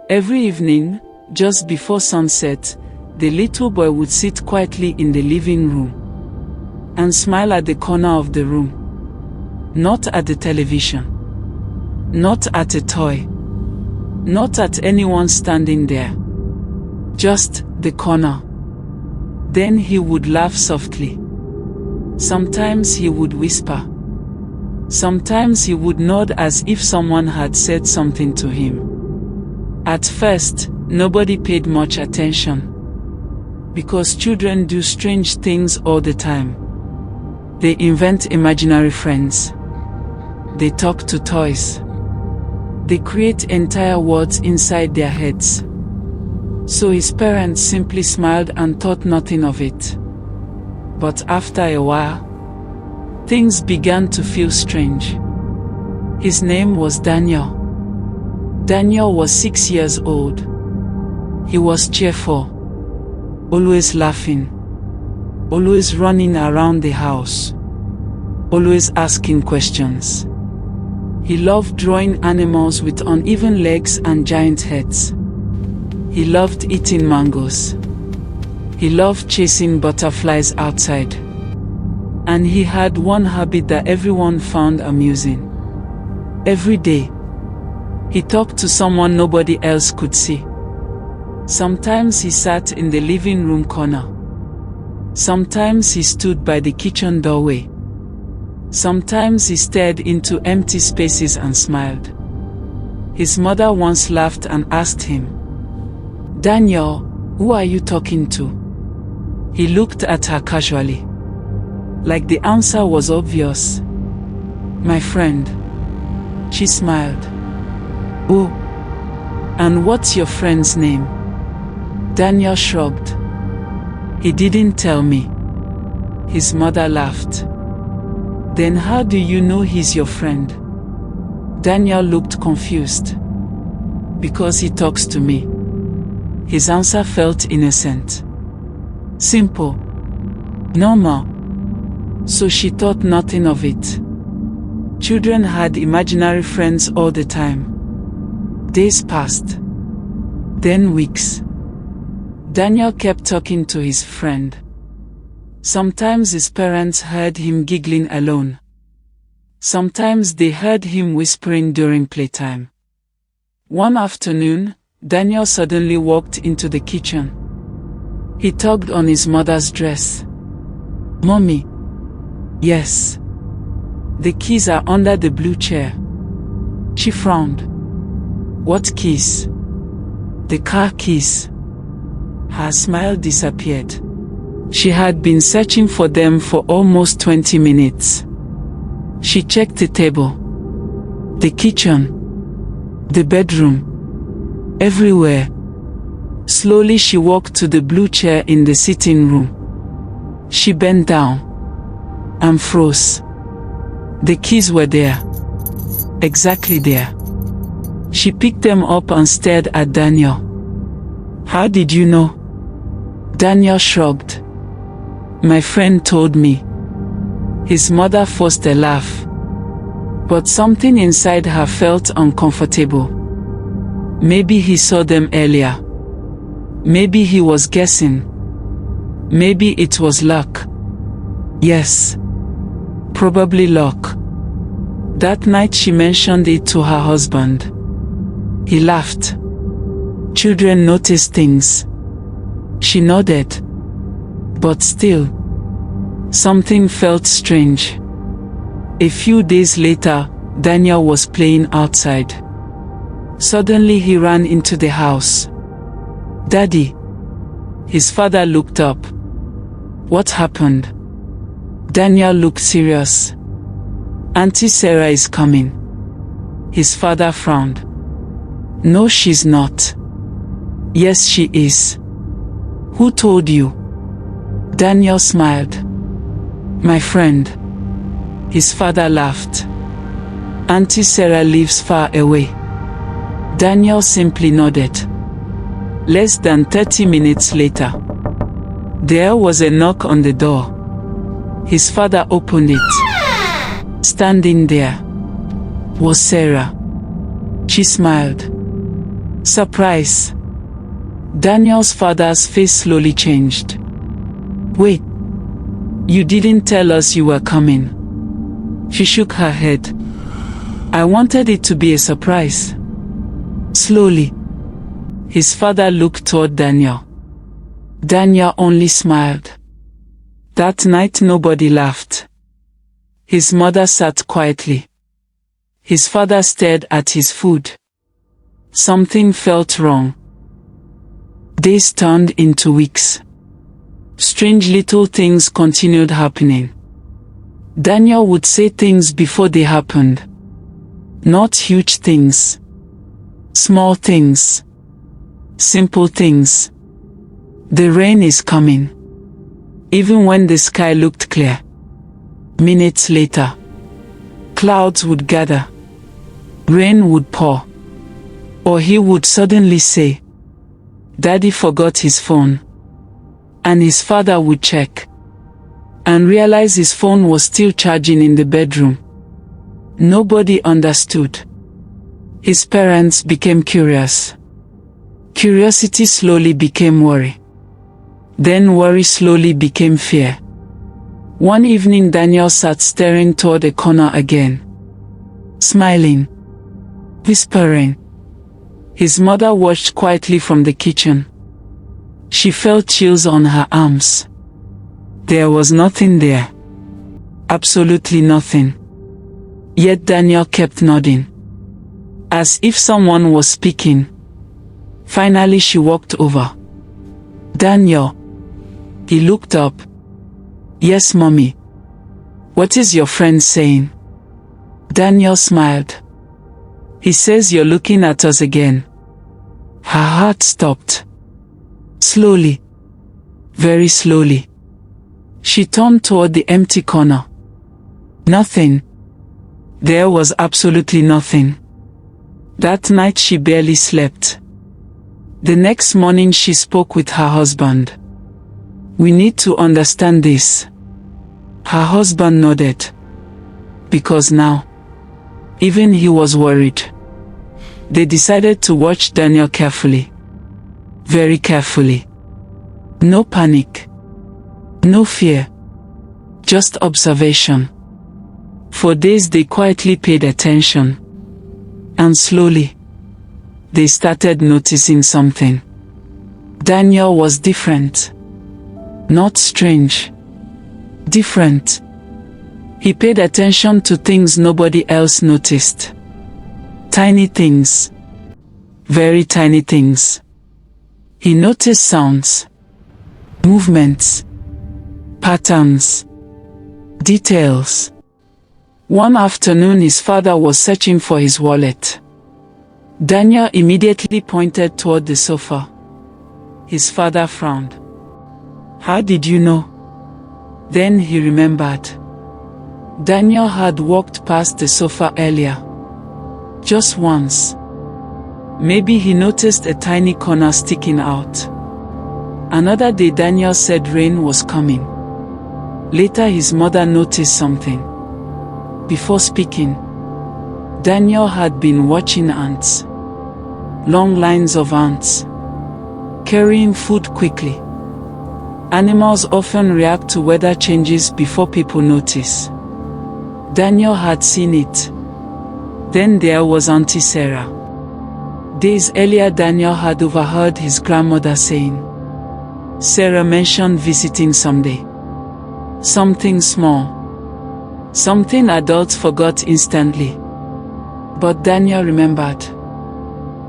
Every evening, just before sunset, the little boy would sit quietly in the living room and smile at the corner of the room. Not at the television. Not at a toy. Not at anyone standing there. Just the corner. Then he would laugh softly. Sometimes he would whisper. Sometimes he would nod as if someone had said something to him. At first, nobody paid much attention. Because children do strange things all the time. They invent imaginary friends. They talk to toys. They create entire worlds inside their heads. So his parents simply smiled and thought nothing of it. But after a while, things began to feel strange. His name was Daniel. Daniel was 6 years old. He was cheerful, always laughing, always running around the house, always asking questions. He loved drawing animals with uneven legs and giant heads. He loved eating mangoes. He loved chasing butterflies outside. And he had one habit that everyone found amusing. Every day, he talked to someone nobody else could see. Sometimes he sat in the living room corner. Sometimes he stood by the kitchen doorway. Sometimes he stared into empty spaces and smiled. His mother once laughed and asked him, "Daniel, who are you talking to?" He looked at her casually, like the answer was obvious. "My friend." She smiled. "Oh, and what's your friend's name?" Daniel shrugged. "He didn't tell me." His mother laughed. "Then how do you know he's your friend?" Daniel looked confused. "Because he talks to me." His answer felt innocent. Simple. Normal. So she thought nothing of it. Children had imaginary friends all the time. Days passed. Then weeks. Daniel kept talking to his friend. Sometimes his parents heard him giggling alone. Sometimes they heard him whispering during playtime. One afternoon, Daniel suddenly walked into the kitchen. He tugged on his mother's dress. "Mommy." "Yes." "The keys are under the blue chair." She frowned. "What keys?" "The car keys." Her smile disappeared. She had been searching for them for almost 20 minutes. She checked the table, the kitchen, the bedroom, everywhere. Slowly she walked to the blue chair in the sitting room. She bent down and froze. The keys were there. Exactly there. She picked them up and stared at Daniel. "How did you know?" Daniel shrugged. "My friend told me." His mother forced a laugh. But something inside her felt uncomfortable. Maybe he saw them earlier. Maybe he was guessing. Maybe it was luck. Yes. Probably luck. That night she mentioned it to her husband. He laughed. Children notice things. She nodded. But still, something felt strange. A few days later, Daniel was playing outside. Suddenly he ran into the house. "Daddy." His father looked up. "What happened?" Daniel looked serious. "Auntie Sarah is coming." His father frowned. "No, she's not." "Yes, she is." "Who told you?" Daniel smiled. "My friend." His father laughed. "Auntie Sarah lives far away." Daniel simply nodded. Less than 30 minutes later, there was a knock on the door. His father opened it. Standing there was Sarah. She smiled. Surprise. Daniel's father's face slowly changed. Wait. You didn't tell us you were coming. She shook her head. I wanted it to be a surprise. Slowly, his father looked toward Daniel. Daniel only smiled. That night nobody laughed. His mother sat quietly. His father stared at his food. Something felt wrong. Days turned into weeks. Strange little things continued happening. Daniel would say things before they happened. Not huge things. Small things. Simple things. The rain is coming. Even when the sky looked clear. Minutes later, clouds would gather. Rain would pour. Or he would suddenly say, Daddy forgot his phone. And his father would check. And realize his phone was still charging in the bedroom. Nobody understood. His parents became curious. Curiosity slowly became worry. Then worry slowly became fear. One evening Daniel sat staring toward a corner again. Smiling. Whispering. His mother watched quietly from the kitchen. She felt chills on her arms. There was nothing there. Absolutely nothing. Yet Daniel kept nodding. As if someone was speaking. Finally she walked over. Daniel. He looked up. Yes, Mommy. What is your friend saying? Daniel smiled. He says you're looking at us again. Her heart stopped. Slowly. Very slowly. She turned toward the empty corner. Nothing. There was absolutely nothing. That night she barely slept. The next morning she spoke with her husband. We need to understand this. Her husband nodded. Because now, even he was worried. They decided to watch Daniel carefully. Very carefully. No panic. No fear. Just observation. For days they quietly paid attention. And slowly, they started noticing something. Daniel was different. Not strange. Different. He paid attention to things nobody else noticed. Tiny things. Very tiny things. He noticed sounds. Movements. Patterns. Details. One afternoon his father was searching for his wallet. Daniel immediately pointed toward the sofa. His father frowned. How did you know? Then he remembered. Daniel had walked past the sofa earlier. Just once. Maybe he noticed a tiny corner sticking out. Another day Daniel said rain was coming. Later his mother noticed something. Before speaking, Daniel had been watching ants. Long lines of ants. Carrying food quickly. Animals often react to weather changes before people notice. Daniel had seen it. Then there was Auntie Sarah. Days earlier Daniel had overheard his grandmother saying, Sarah mentioned visiting someday. Something small. Something adults forgot instantly. But Daniel remembered.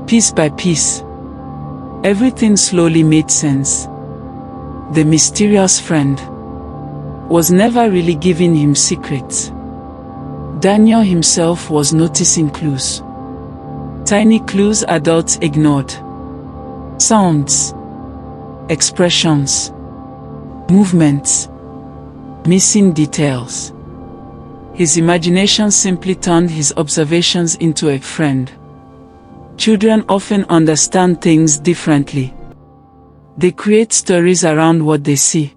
Piece by piece. Everything slowly made sense. The mysterious friend was never really giving him secrets. Daniel himself was noticing clues. Tiny clues adults ignored. Sounds. Expressions. Movements. Missing details. His imagination simply turned his observations into a friend. Children often understand things differently. They create stories around what they see.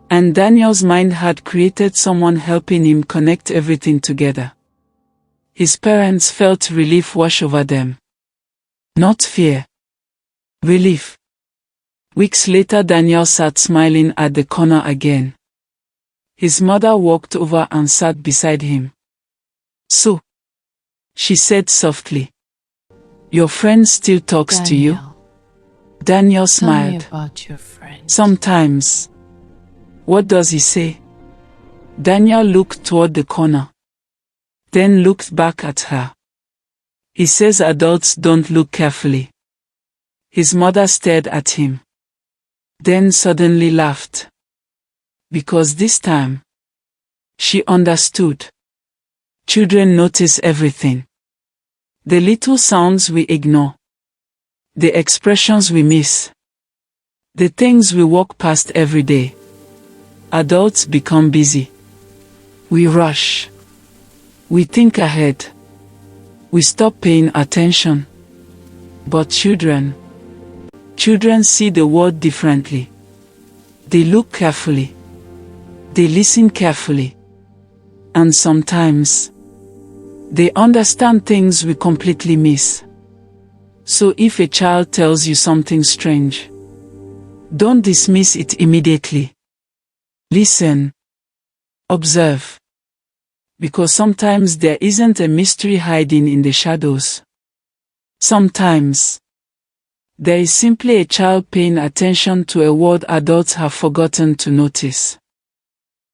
And Daniel's mind had created someone helping him connect everything together. His parents felt relief wash over them. Not fear. Relief. Weeks later, Daniel sat smiling at the corner again. His mother walked over and sat beside him. "So," she said softly, "your friend still talks to you?" Daniel smiled. Tell me about your friend. "Sometimes." "What does he say?" Daniel looked toward the corner, then looked back at her. "He says adults don't look carefully." His mother stared at him, then suddenly laughed. Because this time, she understood. Children notice everything. The little sounds we ignore. The expressions we miss. The things we walk past every day. Adults become busy. We rush. We think ahead. We stop paying attention. But children see the world differently. They look carefully. They listen carefully. And sometimes, they understand things we completely miss. So if a child tells you something strange, don't dismiss it immediately. Listen. Observe. Because sometimes there isn't a mystery hiding in the shadows. Sometimes, there is simply a child paying attention to a world adults have forgotten to notice.